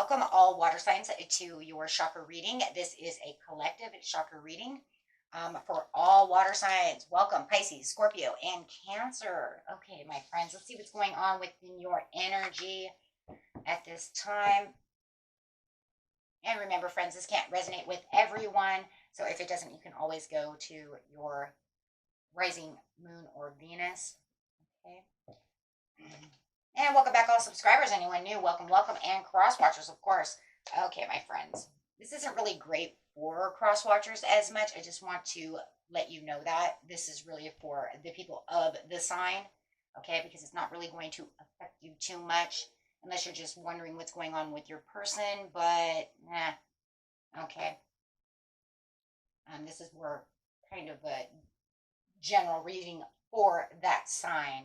welcome all water signs to your chakra reading. This is a collective chakra reading for all water signs. Welcome, Pisces, Scorpio, and Cancer. Okay, my friends, let's see what's going on within your energy at this time. And remember, friends, this can't resonate with everyone. So if it doesn't, you can always go to your rising moon or Venus. Okay. And welcome back, all subscribers. Anyone new, welcome, welcome. And cross watchers, of course. Okay, my friends. This isn't really great for cross watchers as much. I just want to let you know that this is really for the people of the sign. Okay, because it's not really going to affect you too much unless you're just wondering what's going on with your person. But, okay. This is more kind of a general reading for that sign.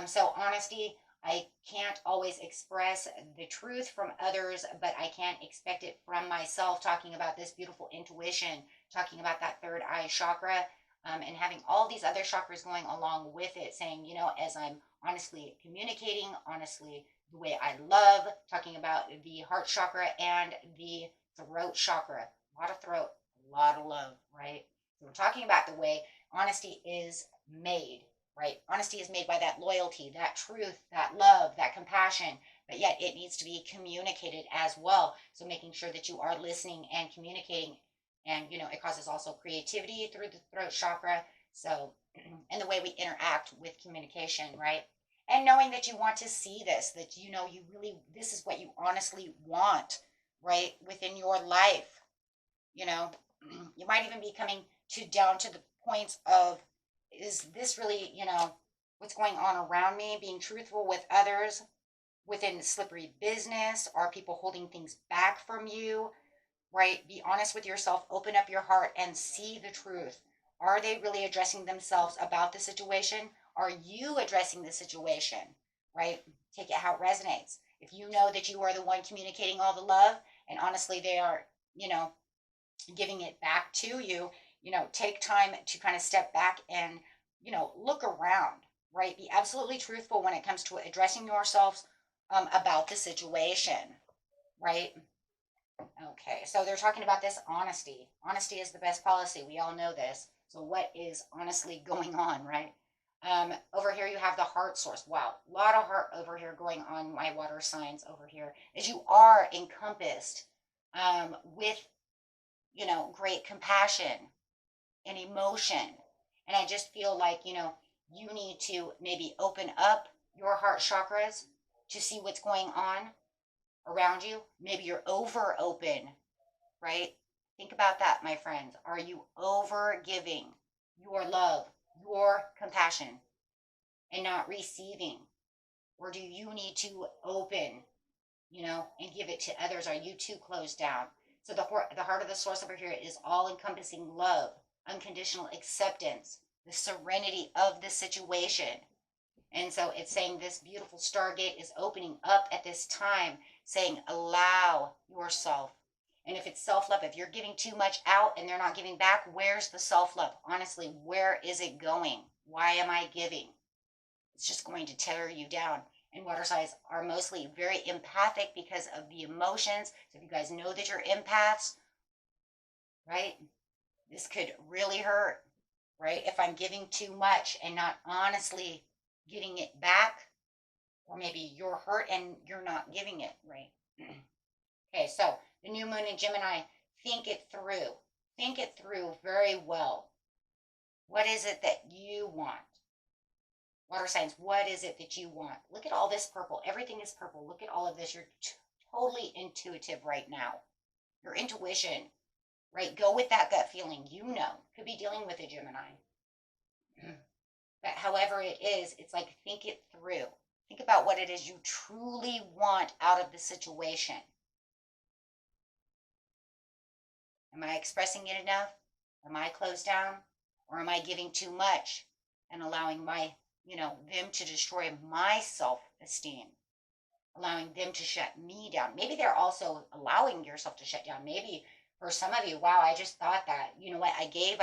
So honesty, I can't always express the truth from others, but I can expect it from myself, talking about this beautiful intuition, talking about that third eye chakra, and having all these other chakras going along with it, saying, you know, as I'm honestly communicating, honestly, the way I love, talking about the heart chakra and the throat chakra. A lot of throat, a lot of love, right? So we're talking about the way honesty is made, right? Honesty is made by that loyalty, that truth, that love, that compassion, but yet it needs to be communicated as well. So making sure that you are listening and communicating, and you know, it causes also creativity through the throat chakra. So, and the way we interact with communication, right? And knowing that you want to see this, that you know, you really, this is what you honestly want, right? Within your life, you know, you might even be coming to down to the points of, is this really, you know, what's going on around me? Being truthful with others within slippery business? Are people holding things back from you? Right? Be honest with yourself, open up your heart and see the truth. Are they really addressing themselves about the situation? Are you addressing the situation? Right? Take it how it resonates. If you know that you are the one communicating all the love, and honestly, they are, you know, giving it back to you, you know, take time to kind of step back and, you know, look around, right? Be absolutely truthful when it comes to addressing yourselves about the situation, right? Okay, so they're talking about this honesty. Honesty is the best policy. We all know this. So what is honestly going on, right? Over here you have the heart source. Wow, a lot of heart over here going on, my water signs over here, as you are encompassed with, you know, great compassion and emotion. And I just feel like, you know, you need to maybe open up your heart chakras to see what's going on around you. Maybe you're over open, right? Think about that, my friends. Are you over giving your love, your compassion, and not receiving? Or do you need to open, you know, and give it to others? Are you too closed down? So the heart of the source over here is all encompassing love, unconditional acceptance, the serenity of the situation. And so it's saying this beautiful stargate is opening up at this time, saying allow yourself. And if it's self-love, if you're giving too much out and they're not giving back, where's the self-love? Honestly, where is it going? Why am I giving? It's just going to tear you down. And water signs are mostly very empathic because of the emotions. So if you guys know that you're empaths, right, this could really hurt, right? If I'm giving too much and not honestly getting it back, or maybe you're hurt and you're not giving it, right? Okay, so the new moon in Gemini, think it through. Think it through very well. What is it that you want? Water signs, what is it that you want? Look at all this purple. Everything is purple. Look at all of this. You're totally intuitive right now. Your intuition, right? Go with that gut feeling. You know, could be dealing with a Gemini. But however it is, it's like think it through. Think about what it is you truly want out of the situation. Am I expressing it enough? Am I closed down? Or am I giving too much and allowing my, you know, them to destroy my self-esteem? Allowing them to shut me down. Maybe they're also allowing yourself to shut down. Maybe for some of you, wow, I just thought that, you know what, I gave,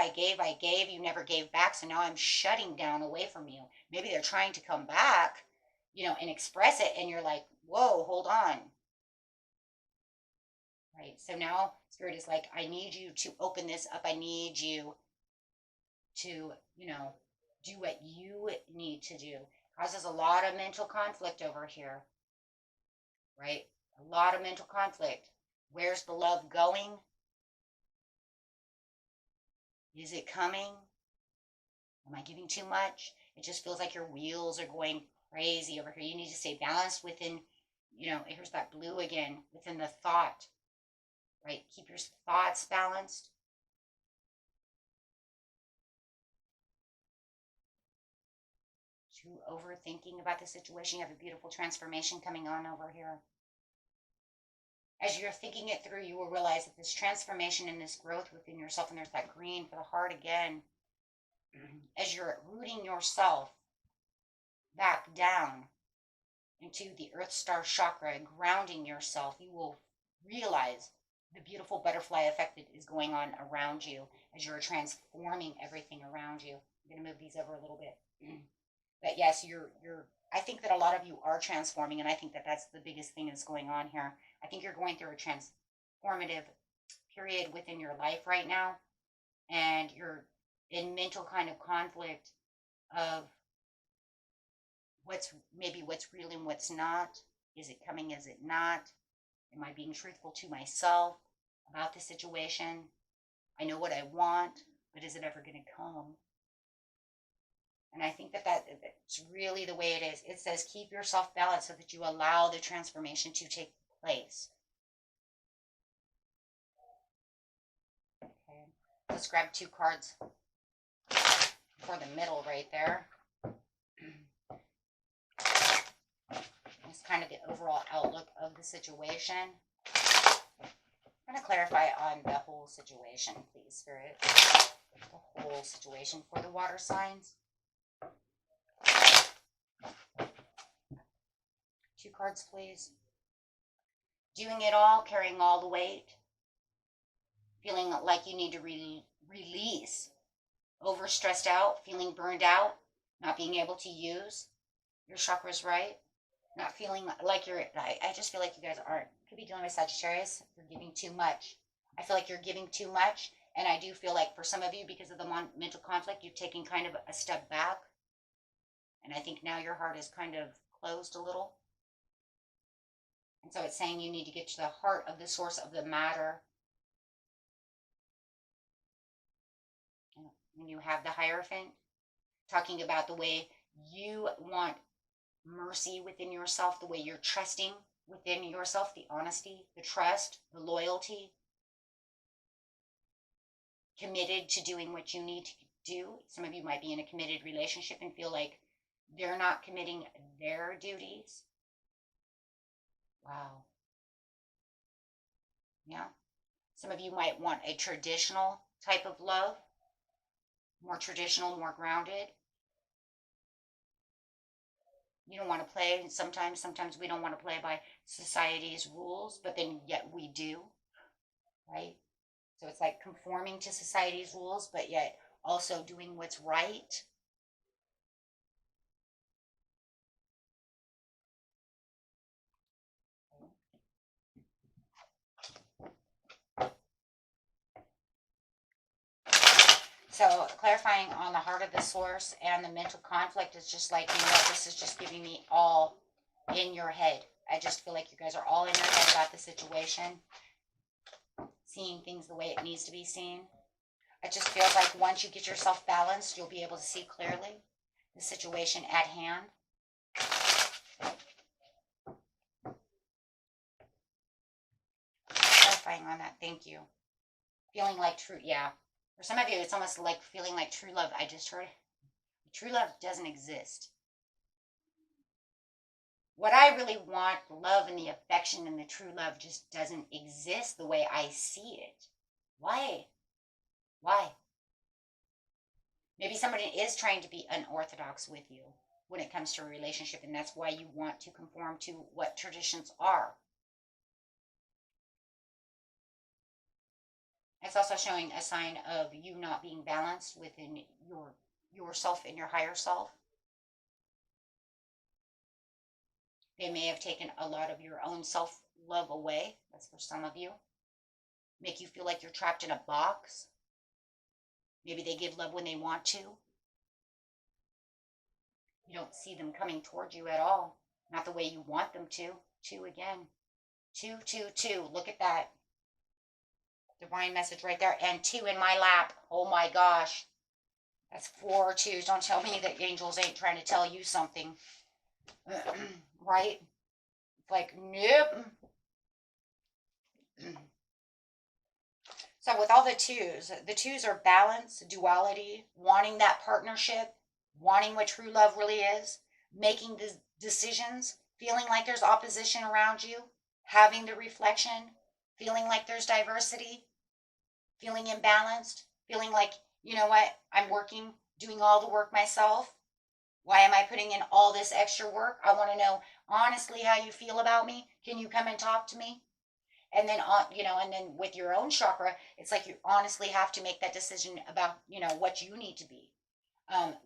you never gave back, so now I'm shutting down away from you. Maybe they're trying to come back, you know, and express it, and you're like, whoa, hold on. right? So now Spirit is like, I need you to open this up. I need you to, do what you need to do. Causes a lot of mental conflict over here, right? A lot of mental conflict. Where's the love going? Is it coming? Am I giving too much? It just feels like your wheels are going crazy over here. You need to stay balanced within, here's that blue again, within the thought, right? Keep your thoughts balanced. Too overthinking about the situation. You have a beautiful transformation coming on over here. As you're thinking it through, you will realize that this transformation and this growth within yourself, and there's that green for the heart again, as you're rooting yourself back down into the Earth Star chakra, grounding yourself, you will realize the beautiful butterfly effect that is going on around you as you're transforming everything around you. I'm going to move these over a little bit. But yes, I think that a lot of you are transforming, and I think that that's the biggest thing that's going on here. I think you're going through a transformative period within your life right now, and you're in mental kind of conflict of what's real and what's not. Is it coming? Is it not? Am I being truthful to myself about the situation? I know what I want, but is it ever going to come? And I think that's really the way it is. It says keep yourself balanced so that you allow the transformation to take place. Okay, let's grab 2 cards for the middle right there. It's kind of the overall outlook of the situation. I'm going to clarify on the whole situation, please, Spirit. The whole situation for the water signs. 2 cards, please. Doing it all, carrying all the weight. Feeling like you need to release. Overstressed out, feeling burned out, not being able to use your chakras right. Not feeling like I just feel like you guys could be dealing with Sagittarius. You're giving too much. I feel like you're giving too much. And I do feel like for some of you, because of the mental conflict, you've taken kind of a step back. And I think now your heart is kind of closed a little. And so it's saying you need to get to the heart of the source of the matter. When you have the Hierophant, talking about the way you want mercy within yourself, the way you're trusting within yourself, the honesty, the trust, the loyalty, committed to doing what you need to do. Some of you might be in a committed relationship and feel like they're not committing their duties. Wow. Yeah. Some of you might want a traditional type of love, more traditional, more grounded. You don't want to play. Sometimes we don't want to play by society's rules, but then yet we do, right? So it's like conforming to society's rules, but yet also doing what's right. So clarifying on the heart of the source and the mental conflict is just like, this is just giving me all in your head. I just feel like you guys are all in your head about the situation, seeing things the way it needs to be seen. It just feels like once you get yourself balanced, you'll be able to see clearly the situation at hand. Clarifying on that, thank you. Feeling like true, yeah. For some of you, it's almost like feeling like true love. I just heard true love doesn't exist. What I really want, the love and the affection and the true love just doesn't exist the way I see it. Why? Maybe somebody is trying to be unorthodox with you when it comes to a relationship, and that's why you want to conform to what traditions are. It's also showing a sign of you not being balanced within yourself and your higher self. They may have taken a lot of your own self-love away. That's for some of you. make you feel like you're trapped in a box. Maybe they give love when they want to. You don't see them coming towards you at all. Not the way you want them to. Two again. Two, two, two. Look at that. Divine message right there. And two in my lap. Oh my gosh. That's 4 twos. Don't tell me that angels ain't trying to tell you something. Right? Like, nope. So with all the twos are balance, duality, wanting that partnership, wanting what true love really is, making the decisions, feeling like there's opposition around you, having the reflection, feeling like there's diversity, feeling imbalanced, feeling like, you know what, I'm working, doing all the work myself. Why am I putting in all this extra work? I want to know honestly how you feel about me. Can you come and talk to me? And then and then with your own chakra, it's like you honestly have to make that decision about what you need to be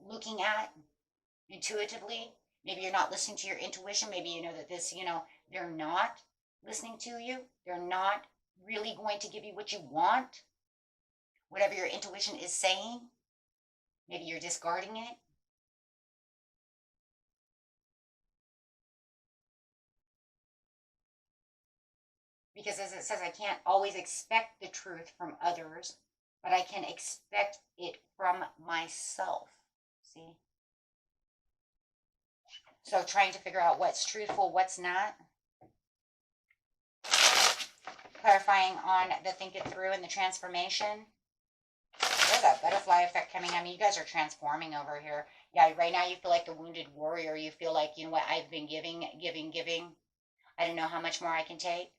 looking at intuitively. Maybe you're not listening to your intuition. Maybe you know that they're not listening to you. They're not really going to give you what you want, whatever your intuition is saying. Maybe you're discarding it. Because as it says, I can't always expect the truth from others, but I can expect it from myself. See? So trying to figure out what's truthful, what's not. Clarifying on the think it through and the transformation. There's that butterfly effect coming. I mean, you guys are transforming over here. Yeah, right now you feel like the wounded warrior. You feel like, you know what, I've been giving. I don't know how much more I can take.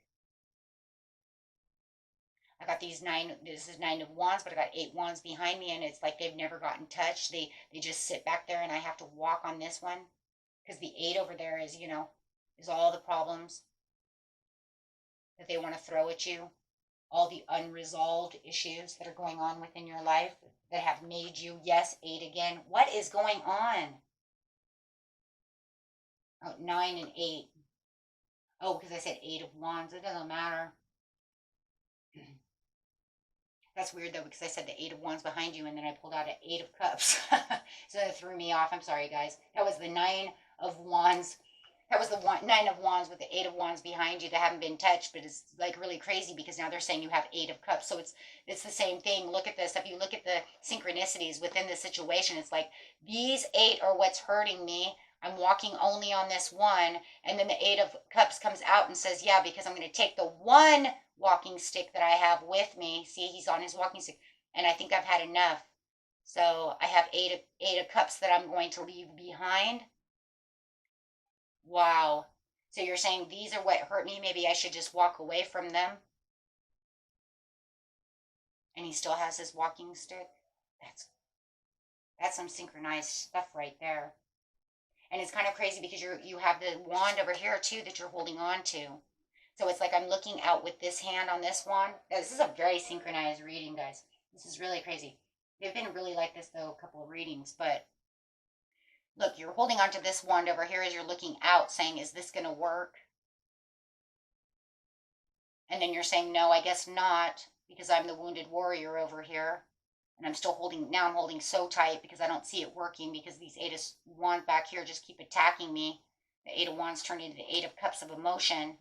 I got these this is 9 of wands, but I got 8 wands behind me, and it's like they've never gotten touched. They just sit back there, and I have to walk on this one. Because the 8 over there is, is all the problems that they want to throw at you. All the unresolved issues that are going on within your life that have made you, yes, 8 again. What is going on? Oh, 9 and 8. Oh, because I said 8 of wands. It doesn't matter. That's weird though, because I said the 8 of wands behind you, and then I pulled out an 8 of cups. So that threw me off. I'm sorry, guys. That was the 9 of wands. That was the 9 of wands with the 8 of wands behind you that haven't been touched, but it's like really crazy because now they're saying you have 8 of cups. So it's the same thing. Look at this. If you look at the synchronicities within the situation, it's like these 8 are what's hurting me. I'm walking only on this one. And then the 8 of cups comes out and says, yeah, because I'm going to take the one walking stick that I have with me. See, he's on his walking stick. And I think I've had enough. So I have 8 of cups that I'm going to leave behind. Wow. So you're saying these are what hurt me. Maybe I should just walk away from them. And he still has his walking stick. That's some synchronized stuff right there. And it's kind of crazy because you have the wand over here too that you're holding on to. So it's like I'm looking out with this hand on this wand. This is a very synchronized reading, guys. This is really crazy. They've been really like this though, a couple of readings, but look, you're holding on to this wand over here as you're looking out, saying, is this going to work? And then you're saying, no, I guess not, because I'm the wounded warrior over here. And I'm still holding, now I'm holding so tight because I don't see it working, because these 8 of wands back here just keep attacking me. The 8 of wands turned into the 8 of cups of emotion.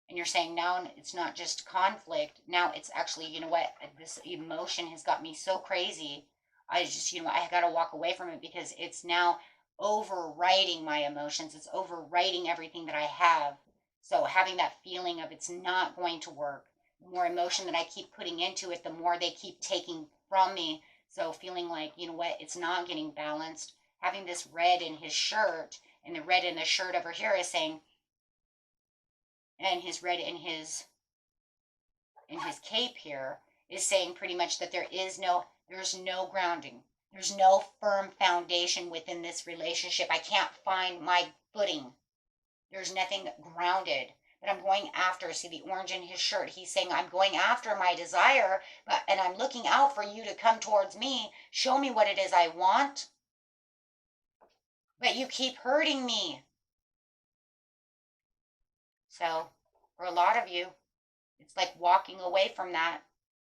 And you're saying now it's not just conflict. Now it's actually, you know what, this emotion has got me so crazy. I just, I got to walk away from it because it's now overriding my emotions. It's overriding everything that I have. So having that feeling of it's not going to work, the more emotion that I keep putting into it, the more they keep taking from me. So feeling like, you know what, it's not getting balanced. Having this red in his shirt, and the red in the shirt over here is saying, and his red in his cape here is saying pretty much that there's no grounding. There's no firm foundation within this relationship. I can't find my footing. There's nothing grounded. But I'm going after, see the orange in his shirt. He's saying, I'm going after my desire, and I'm looking out for you to come towards me. Show me what it is I want. But you keep hurting me. So, for a lot of you, It's like walking away from that,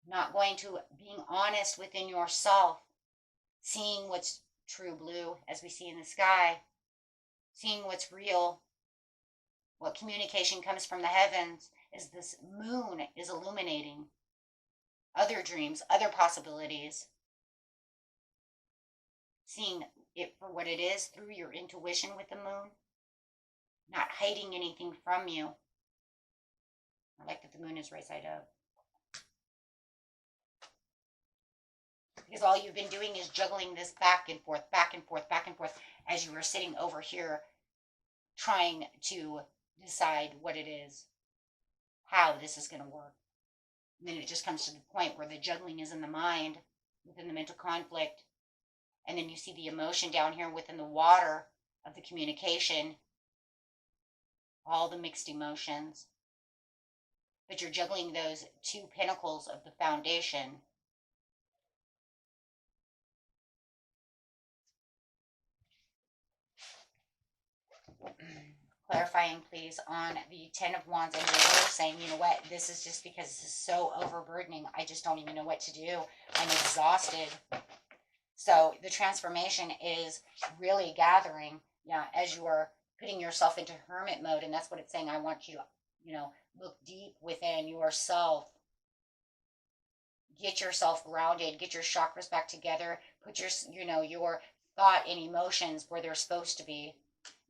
not going to being honest within yourself, seeing what's true blue as we see in the sky, seeing what's real, what communication comes from the heavens is this moon is illuminating other dreams, other possibilities, seeing it for what it is through your intuition with the moon, not hiding anything from you. I like that the moon is right side up. Because all you've been doing is juggling this back and forth, back and forth, back and forth, as you were sitting over here trying to decide what it is, how this is going to work. And then it just comes to the point where the juggling is in the mind, within the mental conflict. And then you see the emotion down here within the water of the communication, all the mixed emotions. But you're juggling those two pinnacles of the foundation. Clarifying, please, on the Ten of Wands and reverse, saying, you know what, this is just because this is so overburdening. I just don't even know what to do. I'm exhausted. So the transformation is really gathering, yeah, as you are putting yourself into hermit mode. And that's what it's saying. I want you to, look deep within yourself. Get yourself grounded. Get your chakras back together. Put your, your thought and emotions where they're supposed to be.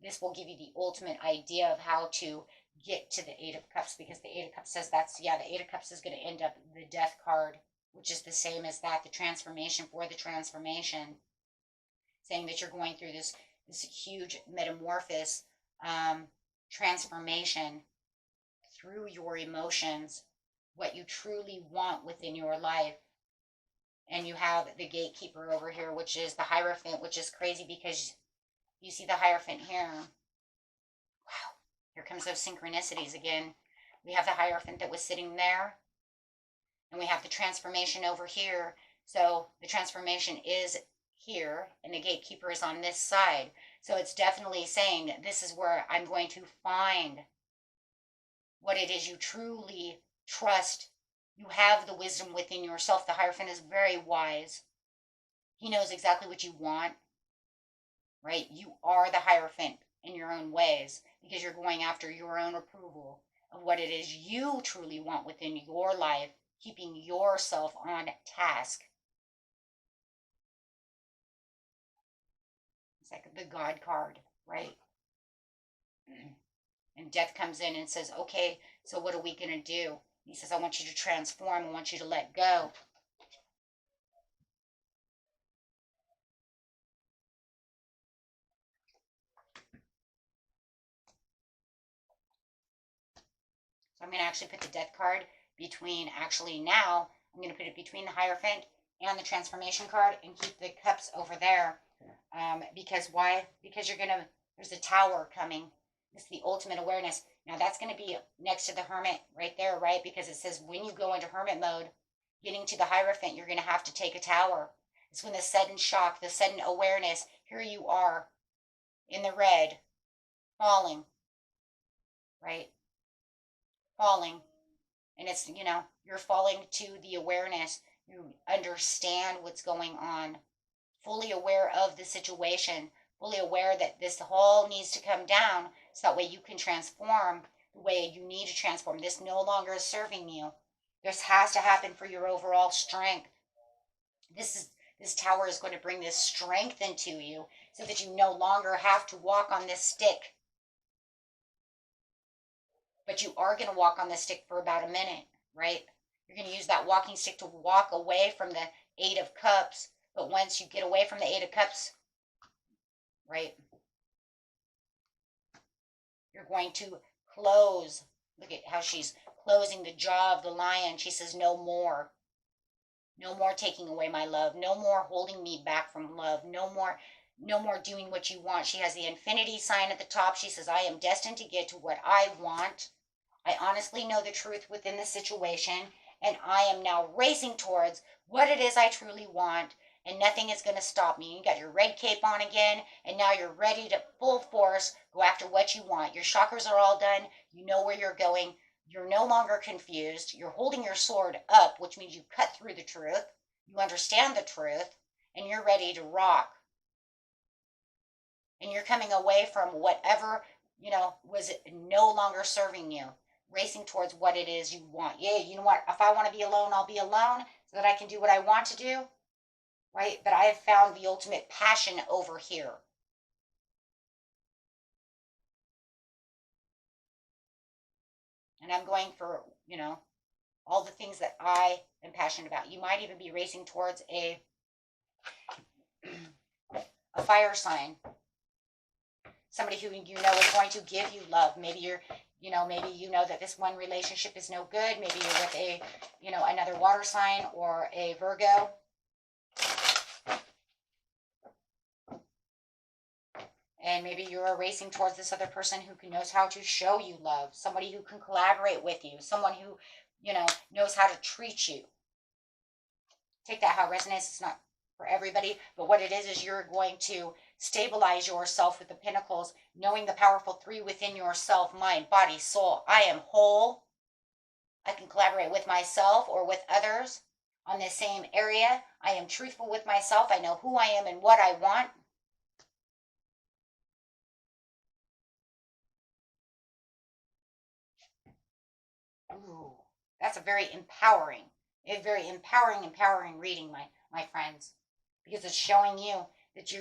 This will give you the ultimate idea of how to get to the Eight of Cups, because the Eight of Cups says the Eight of Cups is going to end up the Death card, which is the same as that, the transformation for the transformation, saying that you're going through this huge metamorphosis, transformation through your emotions, what you truly want within your life. And you have the Gatekeeper over here, which is the Hierophant, which is crazy because you see the Hierophant here. Wow. Here comes those synchronicities again. We have the Hierophant that was sitting there. And we have the transformation over here. So the transformation is here. And the Gatekeeper is on this side. So it's definitely saying this is where I'm going to find what it is you truly trust. You have the wisdom within yourself. The Hierophant is very wise. He knows exactly what you want. Right? You are the Hierophant in your own ways because you're going after your own approval of what it is you truly want within your life, keeping yourself on task. It's like the God card, right? And Death comes in and says, okay, so what are we going to do? He says, I want you to transform. I want you to let go. So I'm going to actually put the Death card between, now, I'm going to put it between the Hierophant and the transformation card and keep the cups over there. Because why? Because there's a Tower coming. It's the ultimate awareness. Now that's going to be next to the Hermit right there, right? Because it says when you go into Hermit mode, getting to the Hierophant, you're going to have to take a Tower. It's when the sudden shock, the sudden awareness, here you are in the red, falling, right? Falling. And it's, you're falling to the awareness. You understand what's going on. Fully aware of the situation. Fully aware that this all needs to come down so that way you can transform the way you need to transform. This no longer is serving you. This has to happen for your overall strength. This Tower is going to bring this strength into you so that you no longer have to walk on this stick. But you are going to walk on this stick for about a minute, right? You're going to use that walking stick to walk away from the Eight of Cups. But once you get away from the Eight of Cups, right, you're going to close. Look at how she's closing the jaw of the lion. She says, no more. No more taking away my love. No more holding me back from love. No more doing what you want. She has the infinity sign at the top. She says, I am destined to get to what I want. I honestly know the truth within the situation, and I am now racing towards what it is I truly want, and nothing is going to stop me. You got your red cape on again, and now you're ready to full force go after what you want. Your chakras are all done. You know where you're going. You're no longer confused. You're holding your sword up, which means you cut through the truth. You understand the truth, and you're ready to rock. And you're coming away from whatever, was no longer serving you, racing towards what it is you want. Yeah, you know what? If I want to be alone, I'll be alone so that I can do what I want to do, right? But I have found the ultimate passion over here. And I'm going for, all the things that I am passionate about. You might even be racing towards a fire sign. Somebody who is going to give you love. Maybe maybe that this one relationship is no good. Maybe you're with a, another water sign or a Virgo. And maybe you're racing towards this other person who knows how to show you love. Somebody who can collaborate with you. Someone who, knows how to treat you. Take that how it resonates. It's not for everybody, but what it is you're going to stabilize yourself with the Pentacles, knowing the powerful 3 within yourself, mind, body, soul. I am whole. I can collaborate with myself or with others on the same area. I am truthful with myself. I know who I am and what I want. Ooh, that's a very empowering reading, my friends, because it's showing you that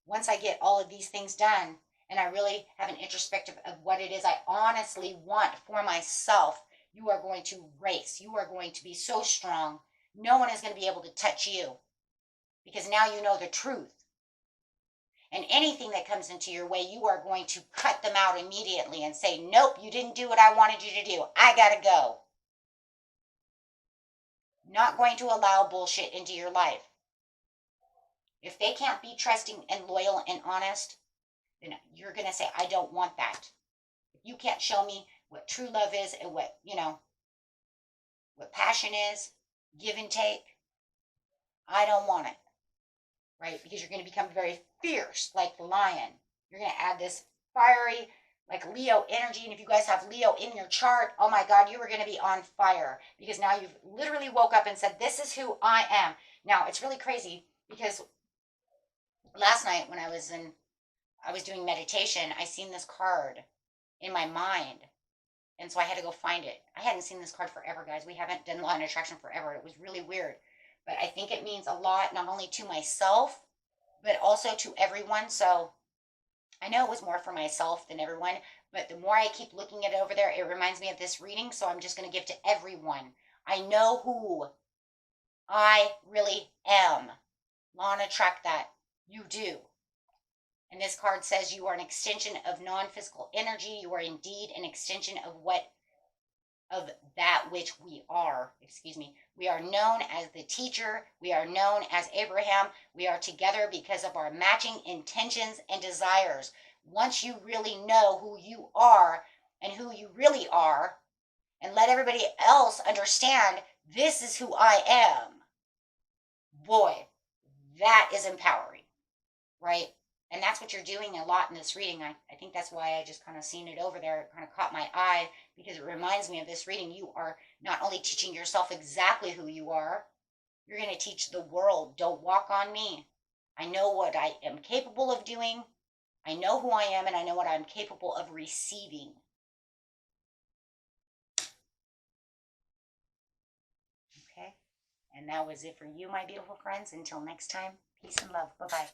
once I get all of these things done and I really have an introspective of what it is I honestly want for myself, you are going to race. You are going to be so strong. No one is going to be able to touch you because now you know the truth. And anything that comes into your way, you are going to cut them out immediately and say, nope, you didn't do what I wanted you to do. I gotta go. Not going to allow bullshit into your life. If they can't be trusting and loyal and honest, then you're going to say, I don't want that. If you can't show me what true love is and what passion is, give and take, I don't want it. Right? Because you're going to become very fierce like the lion. You're going to add this fiery, like Leo energy. And if you guys have Leo in your chart, oh my God, you are going to be on fire because now you've literally woke up and said, this is who I am. Now, it's really crazy because last night when I was doing meditation, I seen this card in my mind. And so I had to go find it. I hadn't seen this card forever, guys. We haven't done law and attraction forever. It was really weird. But I think it means a lot, not only to myself, but also to everyone. So I know it was more for myself than everyone, but the more I keep looking at it over there, it reminds me of this reading. So I'm just going to give to everyone. I know who I really am. Law and attract that. You do. And this card says you are an extension of non-physical energy. You are indeed an extension of that which we are. Excuse me. We are known as the teacher. We are known as Abraham. We are together because of our matching intentions and desires. Once you really know who you are and who you really are, and let everybody else understand this is who I am, boy, that is empowering, right? And that's what you're doing a lot in this reading. I think that's why I just kind of seen it over there. It kind of caught my eye because it reminds me of this reading. You are not only teaching yourself exactly who you are, you're going to teach the world. Don't walk on me. I know what I am capable of doing. I know who I am, and I know what I'm capable of receiving. Okay? And that was it for you, my beautiful friends. Until next time, peace and love. Bye-bye.